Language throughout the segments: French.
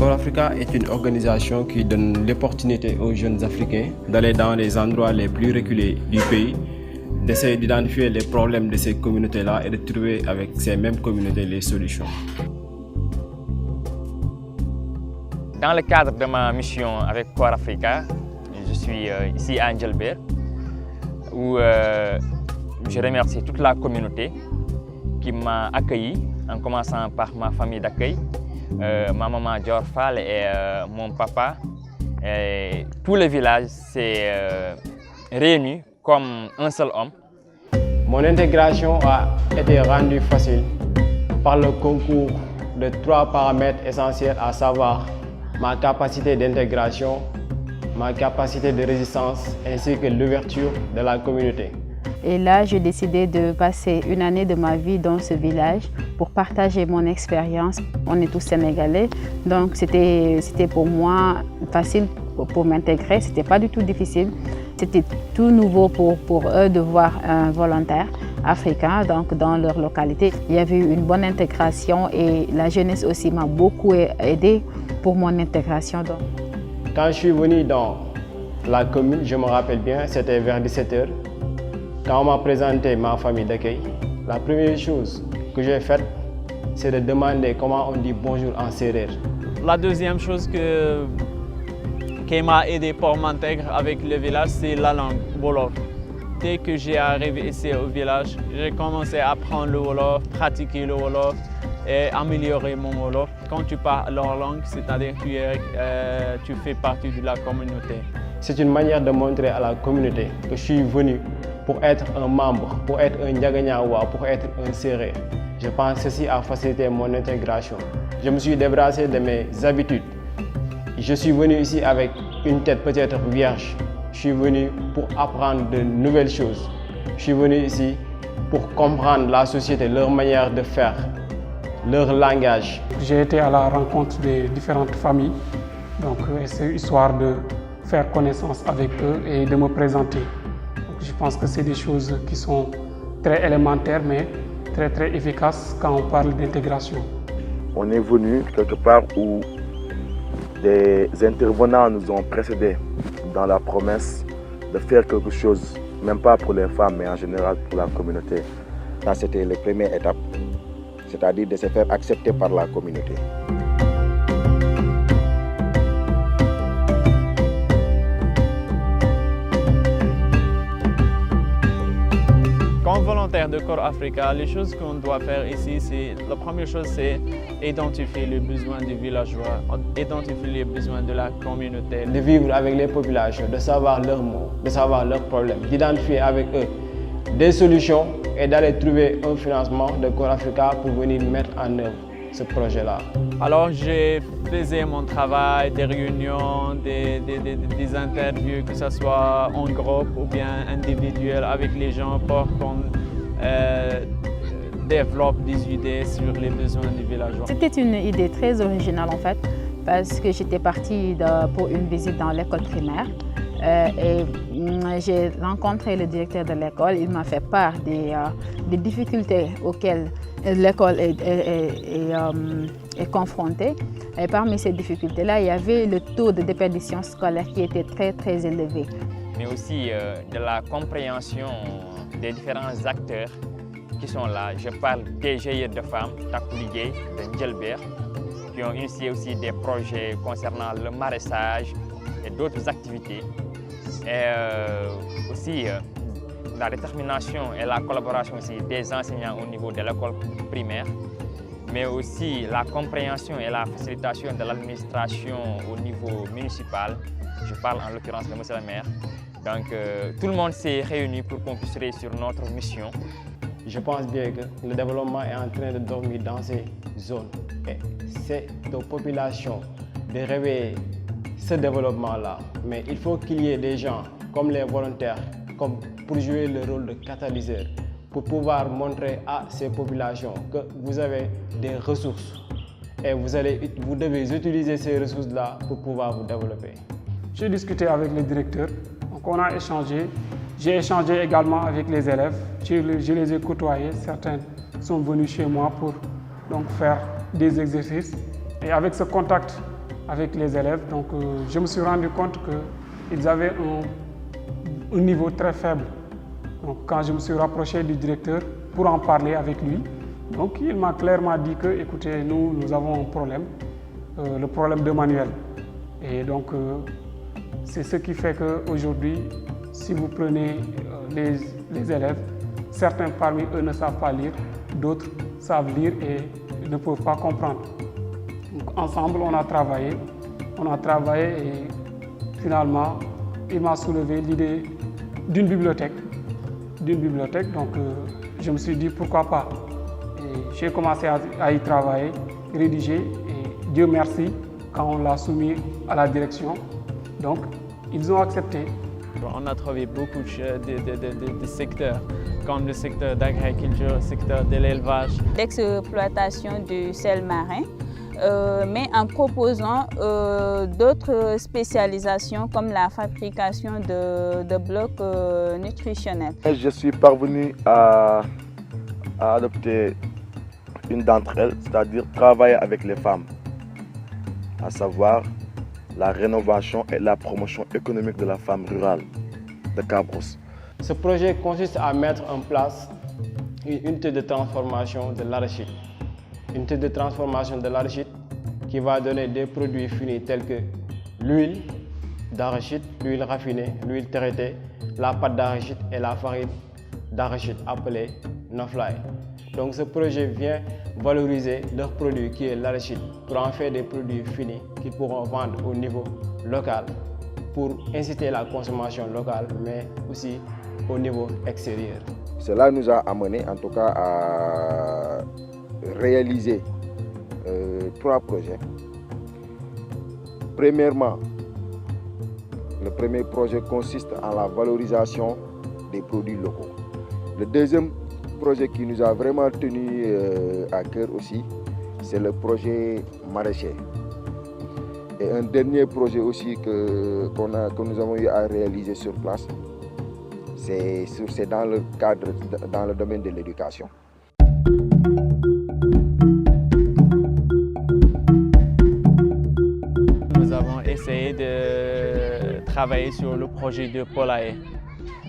Core Africa est une organisation qui donne l'opportunité aux jeunes Africains d'aller dans les endroits les plus reculés du pays, d'essayer d'identifier les problèmes de ces communautés-là et de trouver avec ces mêmes communautés les solutions. Dans le cadre de ma mission avec Core Africa, je suis ici à Angelbert, où je remercie toute la communauté qui m'a accueilli, en commençant par ma famille d'accueil, ma maman Dior Fall et mon papa. Et tout le village s'est réuni comme un seul homme. Mon intégration a été rendue facile par le concours de 3 paramètres essentiels, à savoir ma capacité d'intégration, ma capacité de résistance ainsi que l'ouverture de la communauté. Et là, j'ai décidé de passer une année de ma vie dans ce village pour partager mon expérience. On est tous sénégalais, donc c'était pour moi facile pour m'intégrer. C'était pas du tout difficile. C'était tout nouveau pour eux de voir un volontaire africain donc dans leur localité. Il y avait eu une bonne intégration et la jeunesse aussi m'a beaucoup aidé pour mon intégration. Donc. Quand je suis venu dans la commune, je me rappelle bien, c'était vers 17 h. Quand on m'a présenté ma famille d'accueil, la première chose que j'ai faite, c'est de demander comment on dit bonjour en sérère. La deuxième chose qui m'a aidé pour m'intégrer avec le village, c'est la langue Wolof. Dès que j'ai arrivé ici au village, j'ai commencé à apprendre le Wolof, pratiquer le Wolof et améliorer mon Wolof. Quand tu parles leur langue, c'est-à-dire que tu fais partie de la communauté. C'est une manière de montrer à la communauté que je suis venu pour être un membre, pour être un Ndiaganyawa, pour être un Sérère. Je pense que ceci a facilité mon intégration. Je me suis débarrassé de mes habitudes. Je suis venu ici avec une tête peut-être vierge. Je suis venu pour apprendre de nouvelles choses. Je suis venu ici pour comprendre la société, leur manière de faire, leur langage. J'ai été à la rencontre des différentes familles, donc c'est histoire de faire connaissance avec eux et de me présenter. Donc, je pense que c'est des choses qui sont très élémentaires mais très efficaces quand on parle d'intégration. On est venu quelque part où des intervenants nous ont précédés dans la promesse de faire quelque chose, même pas pour les femmes, mais en général pour la communauté. Ça, c'était la première étape, c'est-à-dire de se faire accepter par la communauté. Comme volontaire de Core Africa, les choses qu'on doit faire ici, la première chose, c'est identifier les besoins des villageois, identifier les besoins de la communauté. De vivre avec les populations, de savoir leurs mots, de savoir leurs problèmes, d'identifier avec eux des solutions et d'aller trouver un financement de Core Africa pour venir mettre en œuvre ce projet-là. Alors j'ai fait mon travail, des réunions, des interviews, que ce soit en groupe ou bien individuel avec les gens pour qu'on développe des idées sur les besoins des villageois. C'était une idée très originale en fait, parce que j'étais partie pour une visite dans l'école primaire. Et j'ai rencontré le directeur de l'école. Il m'a fait part des difficultés auxquelles l'école est confrontée. Et parmi ces difficultés-là, il y avait le taux de déperdition scolaire qui était très élevé. Mais aussi de la compréhension des différents acteurs qui sont là. Je parle des GIE de femmes, Takku Liggéey, de Ndielbert, qui ont initié aussi des projets concernant le maraîchage et d'autres activités. Et aussi la détermination et la collaboration aussi des enseignants au niveau de l'école primaire, mais aussi la compréhension et la facilitation de l'administration au niveau municipal. Je parle en l'occurrence de monsieur le maire. Donc tout le monde s'est réuni pour qu'on puisse réussir notre mission. Je pense bien que le développement est en train de dormir dans ces zones. Et c'est aux populations de réveiller ce développement-là. Mais il faut qu'il y ait des gens comme les volontaires pour jouer le rôle de catalyseur, pour pouvoir montrer à ces populations que vous avez des ressources et vous devez utiliser ces ressources-là pour pouvoir vous développer. J'ai discuté avec le directeur, donc on a échangé. J'ai échangé également avec les élèves, je les ai côtoyés, certains sont venus chez moi pour donc, faire des exercices. Et avec ce contact avec les élèves, donc, je me suis rendu compte qu'ils avaient un niveau très faible. Donc, quand je me suis rapproché du directeur pour en parler avec lui, donc, il m'a clairement dit que, écoutez, nous avons un problème, le problème de manuel. Et donc, c'est ce qui fait qu'aujourd'hui, si vous prenez les élèves, certains parmi eux ne savent pas lire, d'autres savent lire et ne peuvent pas comprendre. Donc, ensemble, on a travaillé et finalement, il m'a soulevé l'idée d'une bibliothèque. Donc, je me suis dit pourquoi pas. Et j'ai commencé à y travailler, rédiger et Dieu merci, quand on l'a soumis à la direction, donc ils ont accepté. On a trouvé beaucoup de secteurs, comme le secteur d'agriculture, le secteur de l'élevage. L'exploitation du sel marin, mais en proposant d'autres spécialisations comme la fabrication de blocs nutritionnels. Je suis parvenu à adopter une d'entre elles, c'est-à-dire travailler avec les femmes, à savoir la rénovation et la promotion économique de la femme rurale de Cabrousse. Ce projet consiste à mettre en place une unité de transformation de l'arachide. Une unité de transformation de l'arachide qui va donner des produits finis tels que l'huile d'arachide, l'huile raffinée, l'huile traitée, la pâte d'arachide et la farine d'arachide appelée Nofly. Donc ce projet vient valoriser leur produit qui est l'arachide pour en faire des produits finis qu'ils pourront vendre au niveau local pour inciter la consommation locale mais aussi au niveau extérieur. Cela nous a amené en tout cas à réaliser 3 projets. Premièrement, le premier projet consiste en la valorisation des produits locaux. Le deuxième projet qui nous a vraiment tenu à cœur aussi, c'est le projet maraîcher. Et un dernier projet aussi que nous avons eu à réaliser sur place, c'est dans le domaine de l'éducation. Nous avons essayé de travailler sur le projet de poulailler.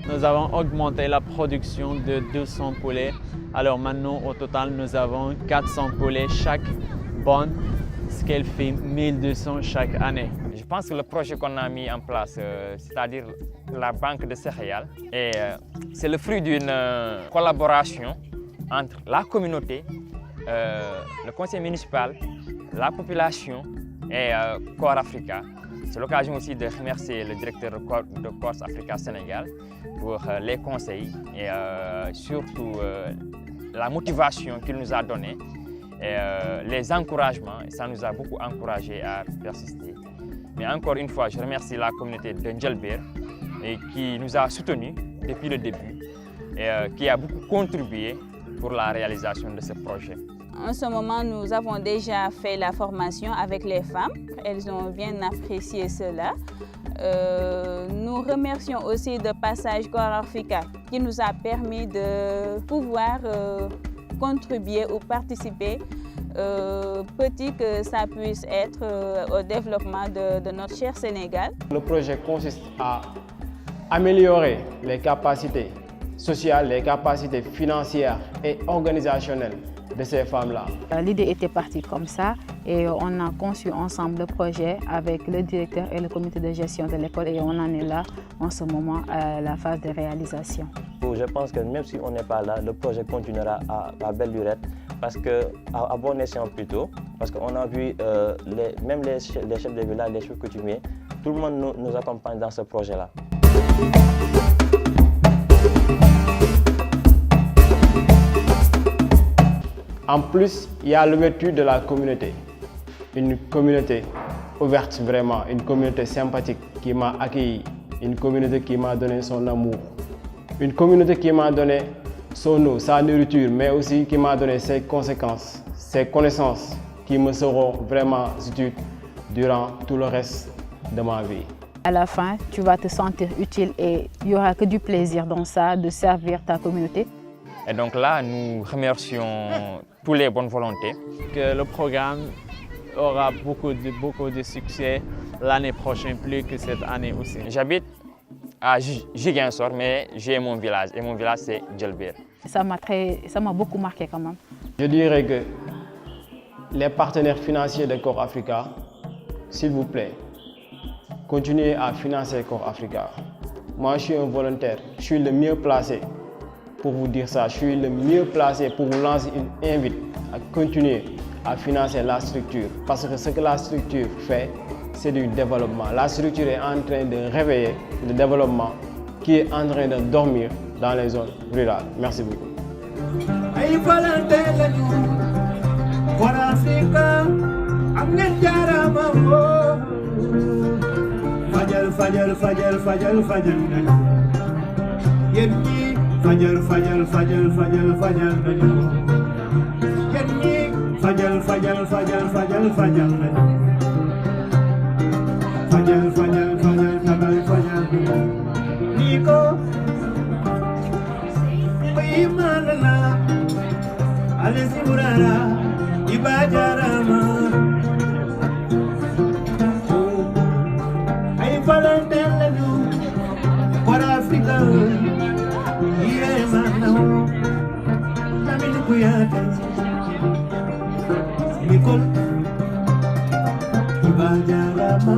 Nous avons augmenté la production de 200 poulets. Alors maintenant, au total, nous avons 400 poulets chaque bonne, ce qu'elle fait 1200 chaque année. Je pense que le projet qu'on a mis en place, c'est-à-dire la banque de céréales, c'est le fruit d'une collaboration entre la communauté, le conseil municipal, la population et Core Africa. C'est l'occasion aussi de remercier le directeur de Corse Africa Sénégal pour les conseils et surtout la motivation qu'il nous a donnée et les encouragements. Ça nous a beaucoup encouragés à persister. Mais encore une fois, je remercie la communauté de Ndielbert qui nous a soutenus depuis le début et qui a beaucoup contribué pour la réalisation de ce projet. En ce moment, nous avons déjà fait la formation avec les femmes. Elles ont bien apprécié cela. Nous remercions aussi de passage Core Africa qui nous a permis de pouvoir contribuer ou participer, petit que ça puisse être, au développement de notre cher Sénégal. Le projet consiste à améliorer les capacités sociales, les capacités financières et organisationnelles de ces femmes-là. L'idée était partie comme ça et on a conçu ensemble le projet avec le directeur et le comité de gestion de l'école et on en est là en ce moment à la phase de réalisation. Je pense que même si on n'est pas là, le projet continuera à belle lurette parce que, à bon escient plutôt, parce qu'on a vu même les chefs de village, les chefs coutumiers, tout le monde nous accompagne dans ce projet-là. En plus, il y a l'ouverture de la communauté. Une communauté ouverte vraiment, une communauté sympathique qui m'a accueilli, une communauté qui m'a donné son amour, une communauté qui m'a donné son eau, sa nourriture, mais aussi qui m'a donné ses conséquences, ses connaissances qui me seront vraiment utiles durant tout le reste de ma vie. À la fin, tu vas te sentir utile et il n'y aura que du plaisir dans ça, de servir ta communauté. Et donc là, nous remercions tous les bonnes volontés. Que le programme aura beaucoup de succès l'année prochaine, plus que cette année aussi. J'habite à Ziguinchor, mais j'ai mon village et mon village c'est Djelbel. Ça m'a beaucoup marqué quand même. Je dirais que les partenaires financiers de Corps Africa, s'il vous plaît, continuez à financer Corps Africa. Moi, je suis un volontaire, je suis le mieux placé pour vous dire ça. Je suis le mieux placé pour vous lancer une invite à continuer à financer la structure. Parce que ce que la structure fait, c'est du développement. La structure est en train de réveiller le développement qui est en train de dormir dans les zones rurales. Merci beaucoup. Fajal fajal fajal fajal fajal nañu yenni fajal fajal fajal fajal fajal nañu fajal fajal fajal fajal fajal niko imanana alesi burara ibajarama ay valentine lañu pour Africa. Nicole, Ibajarama.